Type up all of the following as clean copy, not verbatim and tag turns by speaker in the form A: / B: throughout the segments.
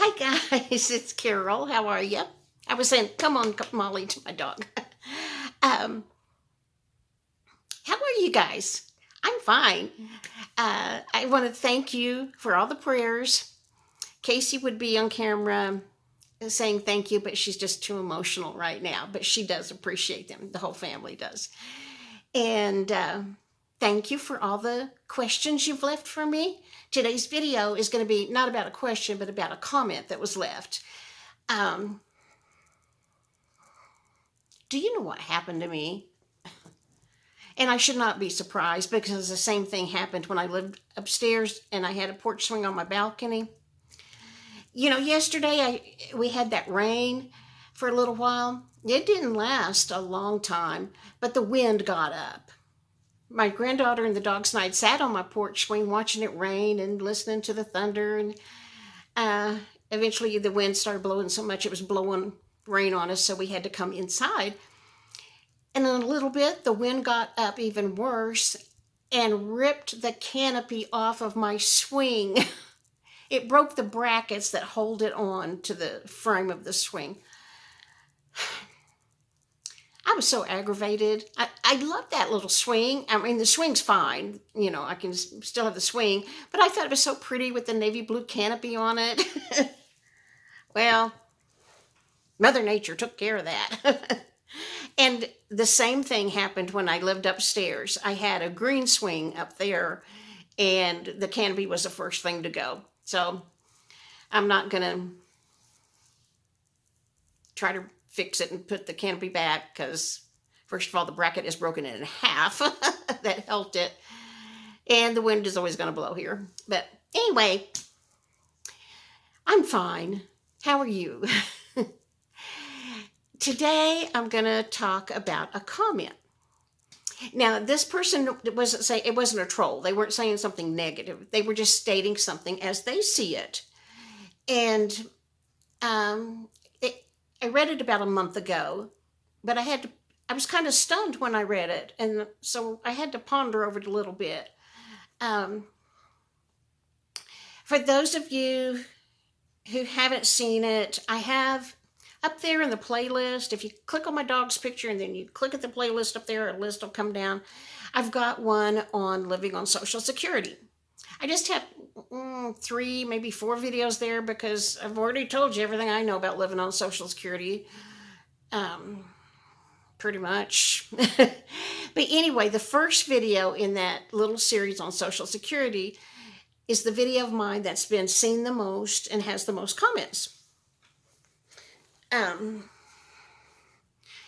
A: Hi guys, it's Carol. How are you? I was saying, come on, Molly, to my dog. um, how are you guys? I'm fine. I want to thank you for all the prayers. Casey would be on camera saying thank you, but she's just too emotional right now. But she does appreciate them. The whole family does. And thank you for all the questions you've left for me. Today's video is going to be not about a question, but about a comment that was left. Do you know what happened to me? And I should not be surprised because the same thing happened when I lived upstairs and I had a porch swing on my balcony. You know, yesterday we had that rain for a little while. It didn't last a long time, but the wind got up. My granddaughter and the dogs and I sat on my porch swing watching it rain and listening to the thunder. And eventually the wind started blowing so much it was blowing rain on us, so we had to come inside. And in a little bit, the wind got up even worse and ripped the canopy off of my swing. It broke the brackets that hold it on to the frame of the swing. I was so aggravated. I love that little swing. I mean, the swing's fine. You know, I can still have the swing. But I thought it was so pretty with the navy blue canopy on it. Well, Mother Nature took care of that. And the same thing happened when I lived upstairs. I had a green swing up there, and the canopy was the first thing to go. So I'm not going to try to fix it and put the canopy back because, first of all, the bracket is broken in half. That helped it. And the wind is always going to blow here. But anyway, I'm fine. How are you? Today, I'm going to talk about a comment. Now, this person wasn't saying, it wasn't a troll. They weren't saying something negative. They were just stating something as they see it. And I read it about a month ago, but I was kind of stunned when I read it. And so I had to ponder over it a little bit. For those of you who haven't seen it, I have up there in the playlist, if you click on my dog's picture and then you click at the playlist up there, a list will come down. I've got one on living on Social Security. I just have 3, maybe 4 videos there because I've already told you everything I know about living on Social Security. Pretty much. But anyway, the first video in that little series on Social Security is the video of mine that's been seen the most and has the most comments. And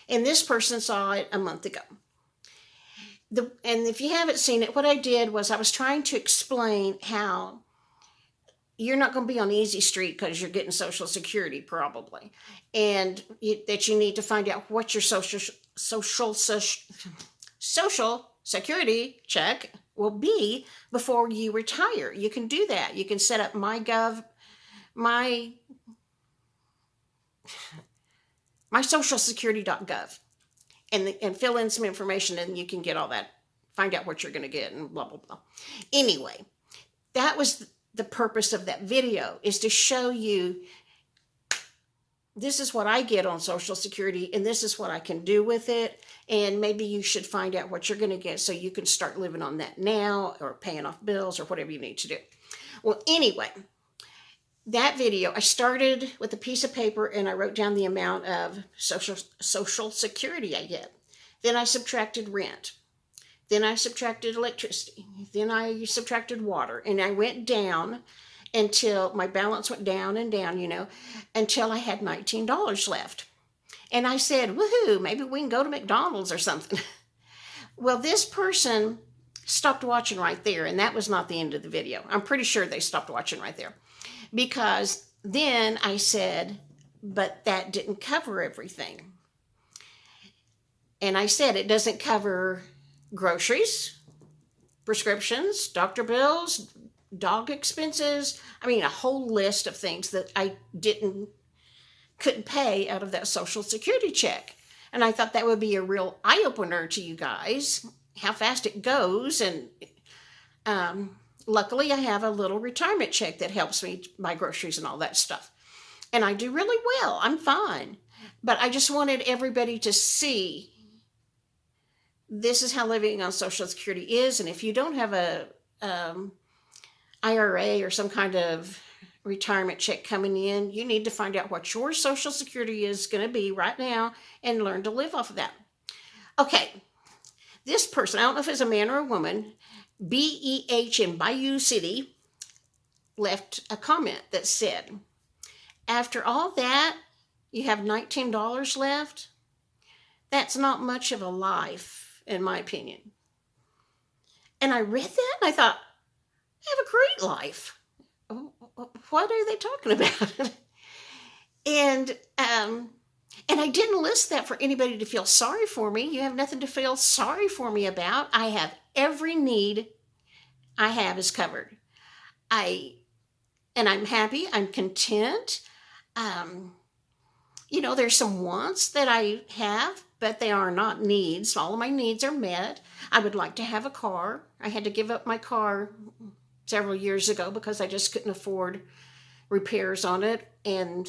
A: this person saw it a month ago. And if you haven't seen it, what I did was I was trying to explain how you're not going to be on easy street because you're getting Social Security probably. And that you need to find out what your social security check will be before you retire. You can do that. You can set up my socialsecurity.gov and fill in some information and you can get all that, find out what you're going to get and blah, blah, blah. Anyway, that was the purpose of that video, is to show you this is what I get on Social Security and this is what I can do with it. And maybe you should find out what you're going to get so you can start living on that now or paying off bills or whatever you need to do. Well, anyway, that video, I started with a piece of paper and I wrote down the amount of social security I get. Then I subtracted rent. Then I subtracted electricity. Then I subtracted water. And I went down until my balance went down and down, until I had $19 left. And I said, woohoo, maybe we can go to McDonald's or something. Well, this person stopped watching right there, and that was not the end of the video. I'm pretty sure they stopped watching right there. Because then I said, but that didn't cover everything. And I said it doesn't cover groceries, prescriptions, doctor bills, dog expenses. I mean, a whole list of things that I couldn't pay out of that Social Security check. And I thought that would be a real eye-opener to you guys, how fast it goes. And luckily, I have a little retirement check that helps me buy groceries and all that stuff. And I do really well. I'm fine. But I just wanted everybody to see this is how living on Social Security is. And if you don't have a IRA or some kind of retirement check coming in, you need to find out what your Social Security is going to be right now and learn to live off of that. Okay, this person, I don't know if it's a man or a woman, BEH in Bayou City, left a comment that said, after all that, you have $19 left? That's not much of a life, in my opinion. And I read that and I thought, I have a great life. What are they talking about? and I didn't list that for anybody to feel sorry for me. You have nothing to feel sorry for me about. I have every need I have is covered. And I'm happy. I'm content. There's some wants that I have, but they are not needs. All of my needs are met. I would like to have a car. I had to give up my car several years ago because I just couldn't afford repairs on it, and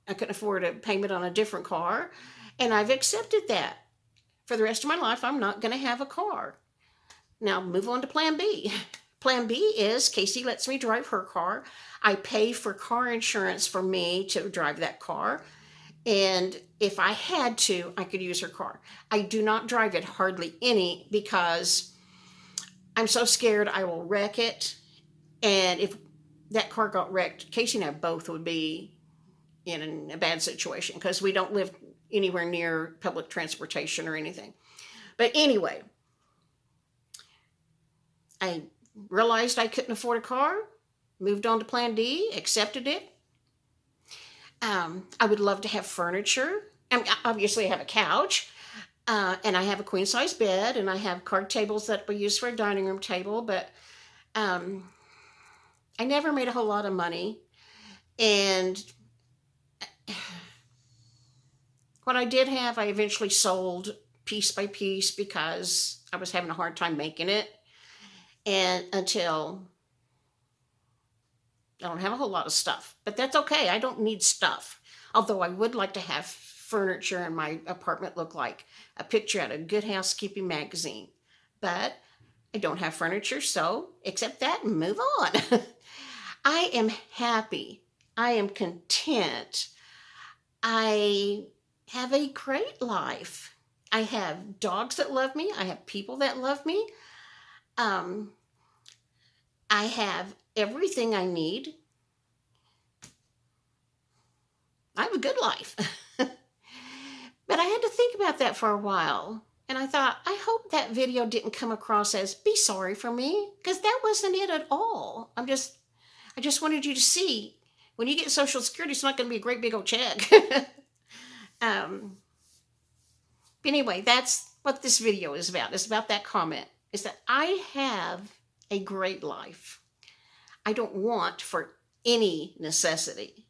A: I couldn't afford a payment on a different car. And I've accepted that. For the rest of my life, I'm not going to have a car. Now, move on to Plan B. Plan B is Casey lets me drive her car. I pay for car insurance for me to drive that car. And if I had to, I could use her car. I do not drive it hardly any because I'm so scared I will wreck it. And if that car got wrecked, Casey and I both would be in a bad situation because we don't live anywhere near public transportation or anything. But anyway, I realized I couldn't afford a car, moved on to Plan D, accepted it. I would love to have furniture. Obviously, I have a couch, and I have a queen-size bed, and I have card tables that we use for a dining room table, but I never made a whole lot of money. And what I did have, I eventually sold piece by piece because I was having a hard time making it. And until I don't have a whole lot of stuff, but that's okay. I don't need stuff. Although I would like to have furniture in my apartment look like a picture out of Good Housekeeping magazine. But I don't have furniture, so accept that and move on. I am happy. I am content. I have a great life. I have dogs that love me. I have people that love me. I have everything I need. I have a good life. But I had to think about that for a while. And I thought, I hope that video didn't come across as be sorry for me, because that wasn't it at all. I just wanted you to see when you get Social Security, it's not going to be a great big old check. But anyway, that's what this video is about. It's about that comment. Is that I have a great life. I don't want for any necessity.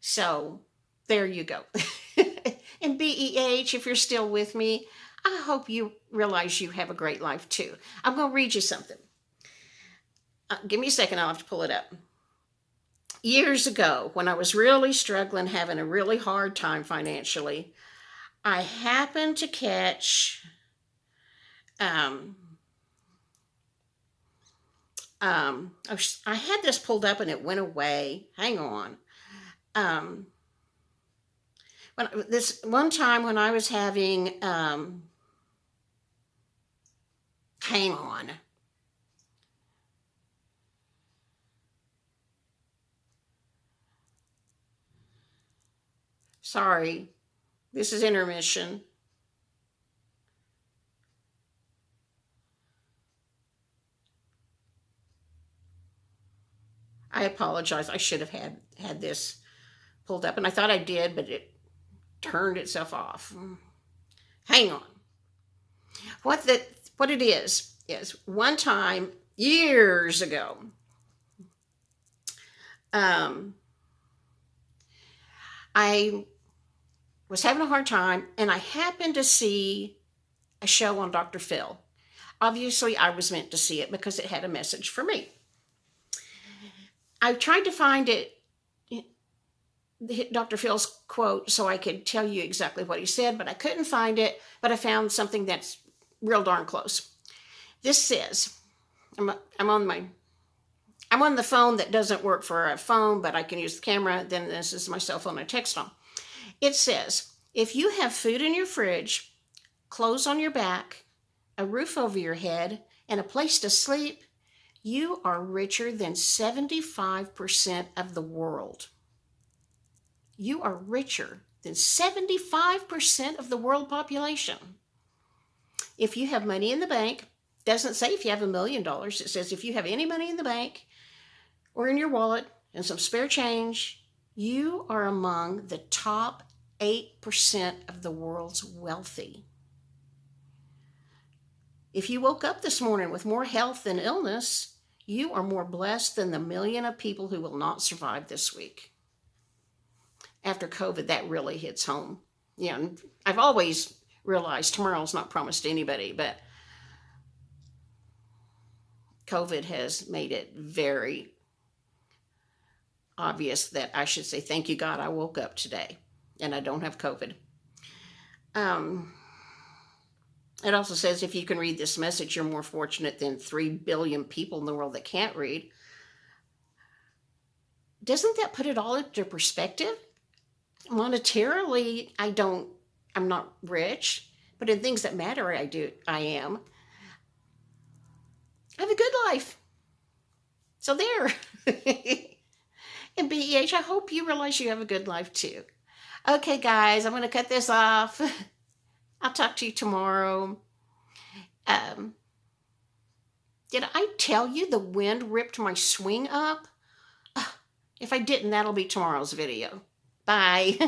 A: So there you go. And BEH, if you're still with me, I hope you realize you have a great life too. I'm going to read you something. Give me a second, I'll have to pull it up. Years ago, when I was really struggling, having a really hard time financially, I happened to catch I had this pulled up and it went away. Hang on. This one time when I was having, hang on. Sorry, this is intermission. I apologize. I should have had this pulled up, and I thought I did, but it turned itself off. Hang on. What it is one time years ago, I was having a hard time, and I happened to see a show on Dr. Phil. Obviously, I was meant to see it because it had a message for me. I tried to find it, Dr. Phil's quote so I could tell you exactly what he said, but I couldn't find it. But I found something that's real darn close. This says, I'm on the phone that doesn't work for a phone, but I can use the camera. Then this is my cell phone I text on. It says, if you have food in your fridge, clothes on your back, a roof over your head, and a place to sleep, you are richer than 75% of the world. You are richer than 75% of the world population. If you have money in the bank, doesn't say if you have $1 million. It says if you have any money in the bank or in your wallet and some spare change, you are among the top 8% of the world's wealthy. If you woke up this morning with more health than illness, you are more blessed than the million of people who will not survive this week. After COVID, that really hits home. Yeah, and I've always realized tomorrow's not promised to anybody, but COVID has made it very obvious that I should say, thank you, God, I woke up today and I don't have COVID. It also says if you can read this message, you're more fortunate than 3 billion people in the world that can't read. Doesn't that put it all into perspective? Monetarily, I'm not rich, but in things that matter, I am. I have a good life. So there. And BEH, I hope you realize you have a good life too. Okay, guys, I'm going to cut this off. I'll talk to you tomorrow. Did I tell you the wind ripped my swing up? If I didn't, that'll be tomorrow's video. Bye.